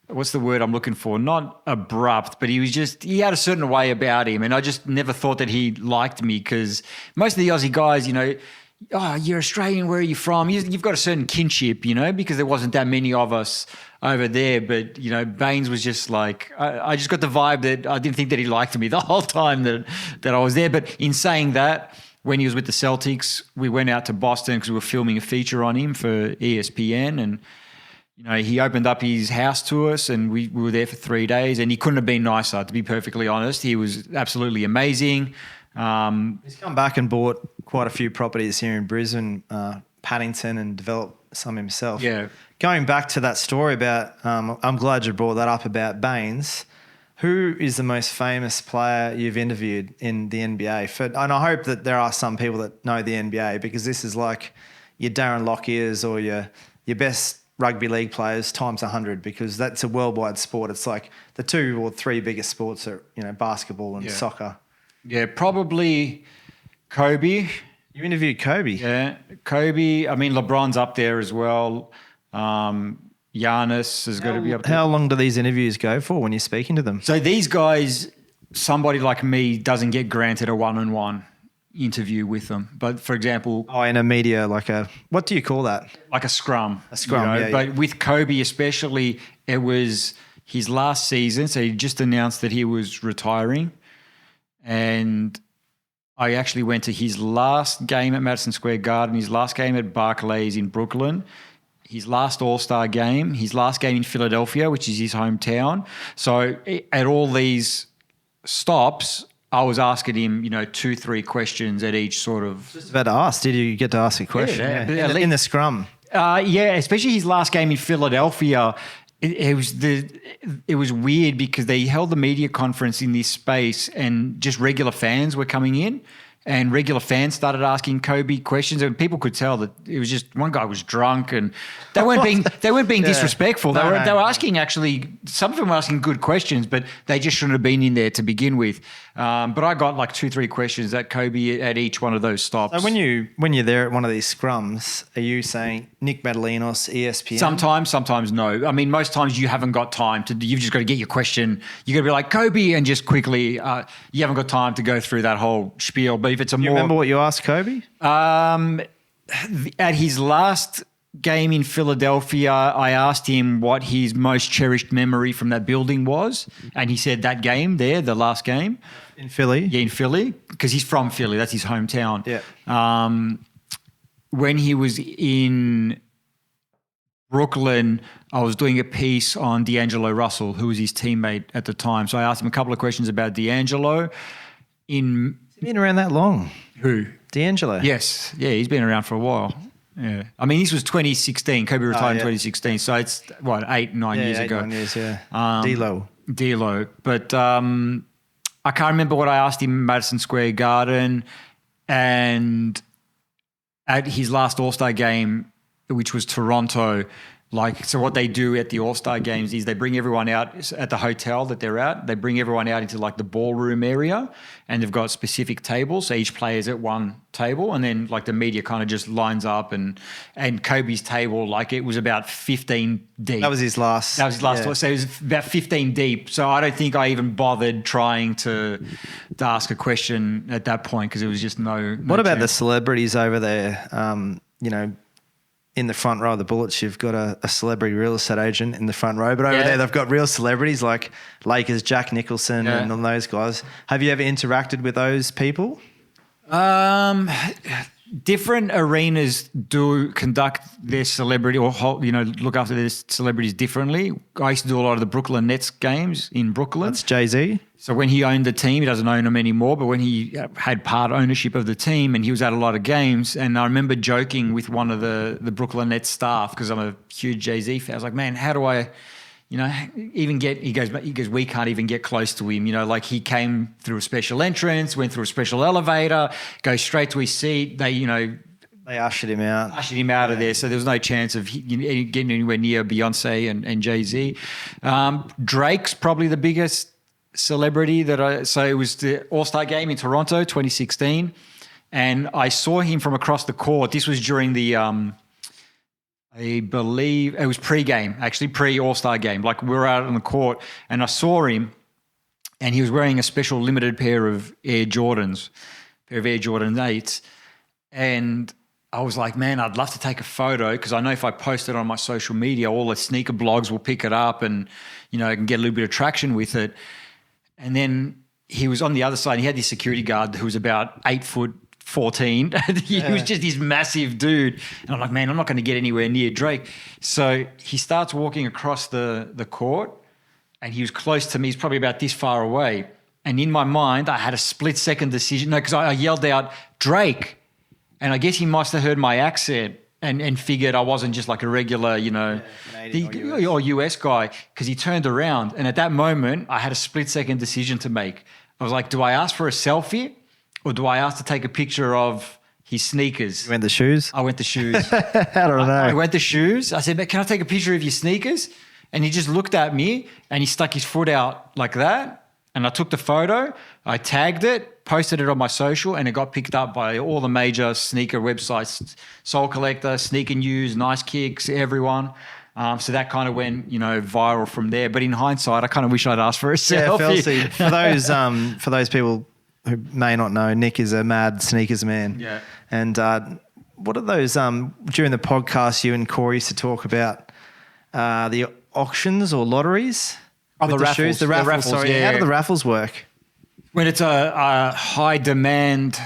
What's the word I'm looking for? Not abrupt, but he had a certain way about him. And I just never thought that he liked me, because most of the Aussie guys, you're Australian, where are you from? You've got a certain kinship, because there wasn't that many of us over there. But, Baines was just like, I just got the vibe that I didn't think that he liked me the whole time that I was there. But in saying that, when he was with the Celtics, we went out to Boston because we were filming a feature on him for ESPN, and he opened up his house to us, and we were there for 3 days, and he couldn't have been nicer, to be perfectly honest. He was absolutely amazing. He's come back and bought quite a few properties here in Brisbane, Paddington, and developed some himself. Yeah. Going back to that story about, I'm glad you brought that up about Baines. Who is the most famous player you've interviewed in the NBA? And I hope that there are some people that know the NBA, because this is like your Darren Lockyers or your best rugby league players times 100, because that's a worldwide sport. It's like the 2 or 3 biggest sports are, basketball and soccer. Yeah, probably Kobe. You interviewed Kobe? Yeah, Kobe. I mean, LeBron's up there as well. Giannis has got to be up there. How long do these interviews go for when you're speaking to them? So these guys, somebody like me doesn't get granted a one-on-one interview with them. But for example... in a media, what do you call that? Like a scrum. A scrum, yeah. But with Kobe especially, it was his last season. So he just announced that he was retiring. And I actually went to his last game at Madison Square Garden, his last game at Barclays in Brooklyn, his last All-Star game, his last game in Philadelphia, which is his hometown. So at all these stops, I was asking him, 2-3 questions at each sort of... Just about to ask. Did you get to ask a question? Yeah. In the scrum? Especially his last game in Philadelphia. It was weird because they held the media conference in this space and just regular fans were coming in. And regular fans started asking Kobe questions, and people could tell that it was just one guy was drunk, and they weren't being disrespectful. They were asking, actually, some of them were asking good questions, but they just shouldn't have been in there to begin with. But I got like 2-3 questions at Kobe at each one of those stops. So when you're there at one of these scrums, are you saying Nick Metallinos, ESPN? Sometimes no. I mean, most times you haven't got time to. You've just got to get your question. You got to be like Kobe, and just quickly. You haven't got time to go through that whole spiel. But if it's a Do you remember what you asked Kobe? at his last game in Philadelphia, I asked him what his most cherished memory from that building was, and he said that game there, the last game in Philly. Yeah, in Philly, because he's from Philly. That's his hometown. Yeah. When he was in Brooklyn, I was doing a piece on D'Angelo Russell, who was his teammate at the time. So I asked him a couple of questions about D'Angelo. He's been around that long. Who? D'Angelo. Yes. Yeah, he's been around for a while. Yeah. I mean, this was 2016. Kobe retired in 2016. So it's, 9 years ago. 9 years, yeah. D'Lo. But I can't remember what I asked him in Madison Square Garden. And at his last All-Star game, which was Toronto, so what they do at the All-Star games is they bring everyone out at the hotel that they're at. They bring everyone out into the ballroom area, and they've got specific tables. So each player's at one table, and then the media kind of just lines up, and Kobe's table, it was about 15 deep. That was his last. Yeah. So it was about 15 deep. So I don't think I even bothered trying to ask a question at that point, because it was just no What about chance. the celebrities over there? In the front row of the Bullets, you've got a celebrity real estate agent in the front row, but over there they've got real celebrities like Lakers, Jack Nicholson and all those guys. Have you ever interacted with those people? Different arenas do conduct their celebrity or look after their celebrities differently. I used to do a lot of the Brooklyn Nets games in Brooklyn. That's Jay-Z. So when he owned the team, he doesn't own them anymore, but when he had part ownership of the team and he was at a lot of games, and I remember joking with one of the Brooklyn Nets staff, because I'm a huge Jay-Z fan. I was like, man, how do I, even get, he goes, we can't even get close to him. He came through a special entrance, went through a special elevator, goes straight to his seat. They ushered him out. Of there. So there was no chance of getting anywhere near Beyonce and Jay-Z. Drake's probably the biggest celebrity so it was the All-Star game in Toronto 2016, and I saw him from across the court. This was during the I believe it was pre-game, actually pre-All-Star game. We were out on the court, and I saw him, and he was wearing a special limited pair of Air Jordan 8s, and I was like, man, I'd love to take a photo, because I know if I post it on my social media, all the sneaker blogs will pick it up, and I can get a little bit of traction with it. And then he was on the other side. He had this security guard who was about 8'14". He was just this massive dude. And I'm like, man, I'm not going to get anywhere near Drake. So he starts walking across the court, and he was close to me. He's probably about this far away. And in my mind, I had a split-second decision. No, because I yelled out, Drake. And I guess he must have heard my accent and figured I wasn't just a regular, or US guy, because he turned around. And at that moment, I had a split-second decision to make. I was like, do I ask for a selfie, or do I ask to take a picture of his sneakers? You went the shoes? I went the shoes. I don't know. I went the shoes. I said, can I take a picture of your sneakers? And he just looked at me, and he stuck his foot out like that. And I took the photo, I tagged it, posted it on my social, and it got picked up by all the major sneaker websites, Soul Collector, Sneaker News, Nice Kicks, everyone. So that kind of went, viral from there. But in hindsight, I kind of wish I'd asked for a selfie. For those people who may not know, Nick is a mad sneakers man. Yeah. And what are those, during the podcast, you and Corey used to talk about the auctions or lotteries? The raffles. The raffles, sorry. Yeah. How do the raffles work? When it's a high demand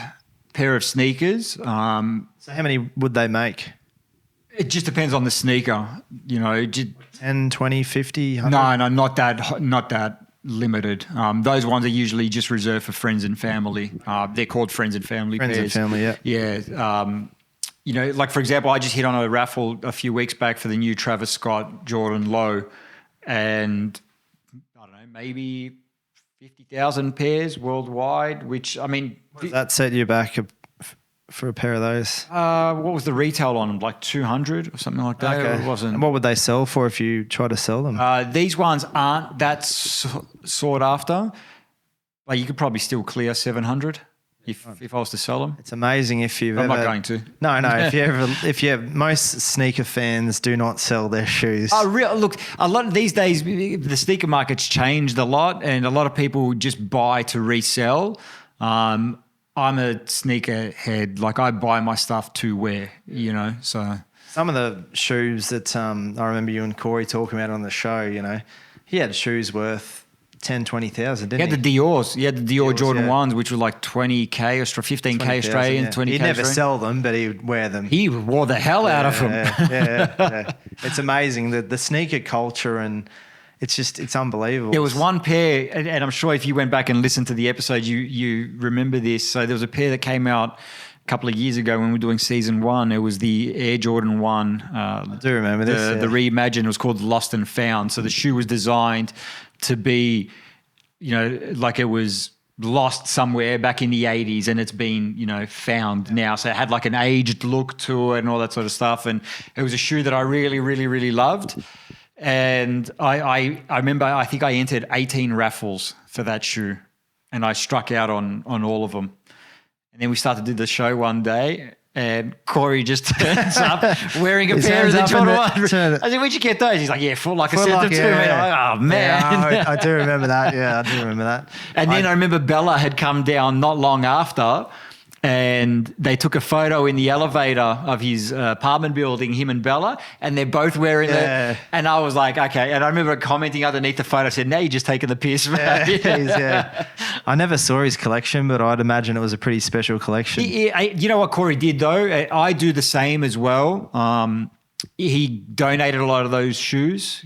pair of sneakers. So how many would they make? It just depends on the sneaker, 10, 20, 50, 100? No, not that limited. Those ones are usually just reserved for friends and family. They're called friends and family Friends pairs. and family, yeah. Yeah. For example, I just hit on a raffle a few weeks back for the new Travis Scott Jordan Low, and I don't know, maybe 50,000 pairs worldwide, which, I mean... Does that set you back for a pair of those? What was the retail on them? Like 200 or something like that? Okay. It wasn't... And what would they sell for if you try to sell them? These ones aren't that sought after, but you could probably still clear 700 if I was to sell them. It's amazing if you've I'm ever... not going to. No. Most sneaker fans do not sell their shoes. Look, a lot of these days, the sneaker market's changed a lot, and a lot of people just buy to resell. I'm a sneakerhead. Like I buy my stuff to wear, so. Some of the shoes that I remember you and Corey talking about on the show, he had shoes worth 10, 20,000, didn't he? He had the Dior's. He had the Dior Jordan yeah. 1s, which were like 20K, 15K Australian, 20K He'd never Australian. sell them, but he would wear them. He wore the hell out of them. Yeah. It's amazing, the sneaker culture, and it's unbelievable. There was one pair, and I'm sure if you went back and listened to the episode, you remember this. So there was a pair that came out a couple of years ago when we were doing season 1. It was the Air Jordan 1. I do remember this. The reimagined. It was called Lost and Found. So the shoe was designed to be, like it was lost somewhere back in the 80s and it's been, found now. So it had like an aged look to it and all that sort of stuff. And it was a shoe that I really, really, really loved. And I remember, I think I entered 18 raffles for that shoe and I struck out on all of them. And then we started to do the show one day and Corey just turns up wearing a pair of the Jordan 1. I said, where'd you get those? He's like, I sent them to me. I'm like, oh, man. Yeah, I do remember that. Yeah, I do remember that. And then I remember Bella had come down not long after and they took a photo in the elevator of his apartment building, him and Bella, and they're both wearing it. And I was like, okay. And I remember commenting underneath the photo, I said, now you're just taking the piss, man. Yeah. I never saw his collection, but I'd imagine it was a pretty special collection. You know what Corey did, though? I do the same as well. He donated a lot of those shoes,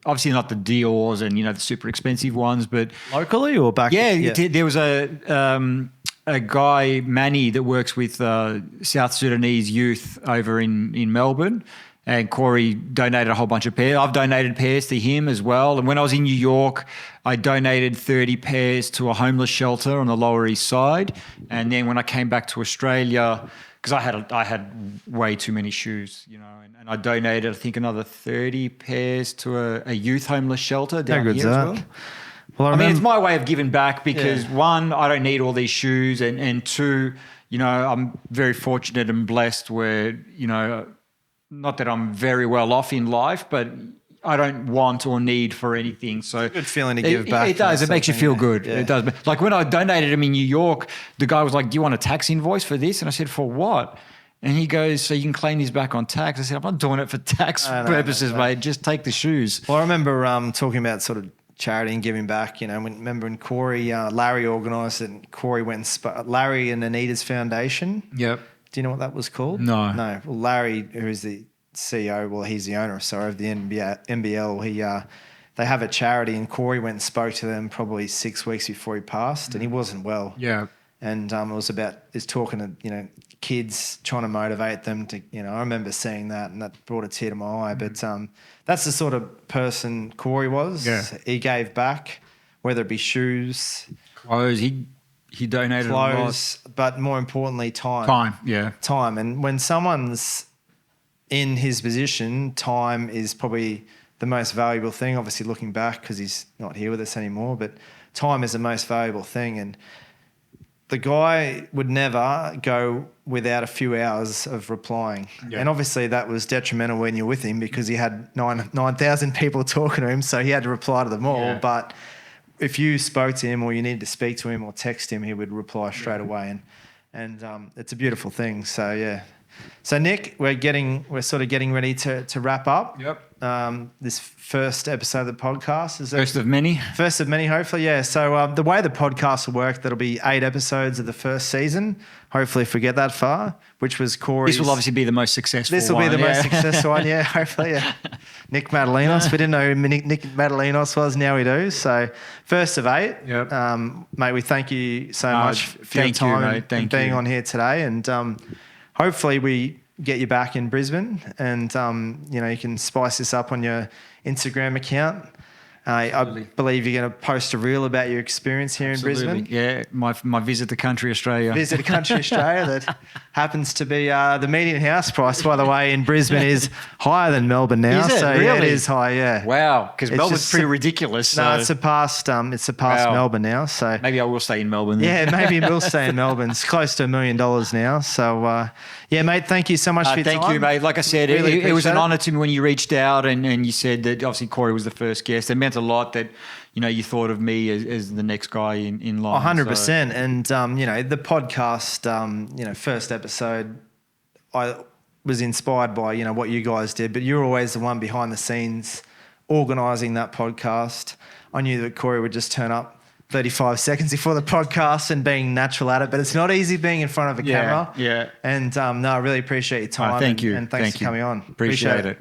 obviously not the Dior's and, the super expensive ones, but... Locally or back? Yeah. There was a guy, Manny, that works with South Sudanese youth over in Melbourne, and Corey donated a whole bunch of pairs. I've donated pairs to him as well. And when I was in New York, I donated 30 pairs to a homeless shelter on the Lower East Side. And then when I came back to Australia, because I had way too many shoes, and I donated, I think, another 30 pairs to a youth homeless shelter down here as well. Well, I mean, it's my way of giving back because one, I don't need all these shoes, and two, I'm very fortunate and blessed where, not that I'm very well off in life, but I don't want or need for anything. So it's a good feeling to give back. It does. It makes you feel good. Yeah. It does. Like when I donated them in New York, the guy was like, "Do you want a tax invoice for this?" And I said, "For what?" And he goes, "So you can claim these back on tax." I said, "I'm not doing it for tax purposes, mate. Just take the shoes." Well, I remember talking about sort of charity and giving back. Remember when Corey, Larry organised it, and Corey went and Larry and Anita's Foundation. Yep. Do you know what that was called? No. Well, Larry, who is the CEO, well, he's the owner, of the NBL. They have a charity, and Corey went and spoke to them probably 6 weeks before he passed, and he wasn't well. Yeah. And it was about talking to kids, trying to motivate them to I remember seeing that, and that brought a tear to my eye. But that's the sort of person Corey was. Yeah. He gave back, whether it be shoes, clothes. He donated clothes, but more importantly, time. Time. And when someone's in his position, time is probably the most valuable thing. Obviously, looking back because he's not here with us anymore, but time is the most valuable thing. And the guy would never go without a few hours of replying. Yeah. And obviously that was detrimental when you're with him because he had 9,000 people talking to him, so he had to reply to them all. Yeah. But if you spoke to him or you needed to speak to him or text him, he would reply straight away. And it's a beautiful thing. So, yeah. So, Nick, we're sort of getting ready to wrap up. Yep. This first episode of the podcast is first of many. First of many, hopefully, yeah. So the way the podcast will work, that'll be 8 episodes of the first season. Hopefully, if we get that far, which was Corey's. This will obviously be the most successful. This will be the most successful one, yeah. Hopefully, yeah. Nick Metallinos. We didn't know who Nick Metallinos was. Now we do. So first of 8. Yep. Mate, we thank you so much for your time and being on here today, and hopefully we get you back in Brisbane, and you can spice this up on your Instagram account. I believe you're going to post a reel about your experience here in Brisbane. Yeah, my visit to Country Australia. Visit to Country Australia that happens to be the median house price, by the way, in Brisbane is higher than Melbourne now. Is it? So really? Yeah, it is high, yeah. Wow, because Melbourne's pretty ridiculous. So. No, it's surpassed Melbourne now. So maybe I will stay in Melbourne then. Yeah, maybe we'll stay in Melbourne. It's close to $1 million now. So yeah, mate, thank you so much for your time. Thank you, mate. Like I said, really it was an honour to me when you reached out and you said that obviously Corey was the first guest. It meant meant a lot that, you thought of me as the next guy in line. 100%. And, the podcast, first episode, I was inspired by, what you guys did, but you're always the one behind the scenes organising that podcast. I knew that Corey would just turn up 35 seconds before the podcast and being natural at it, but it's not easy being in front of a camera. Yeah. And I really appreciate your time. Thank you. And thanks for coming on. Appreciate it.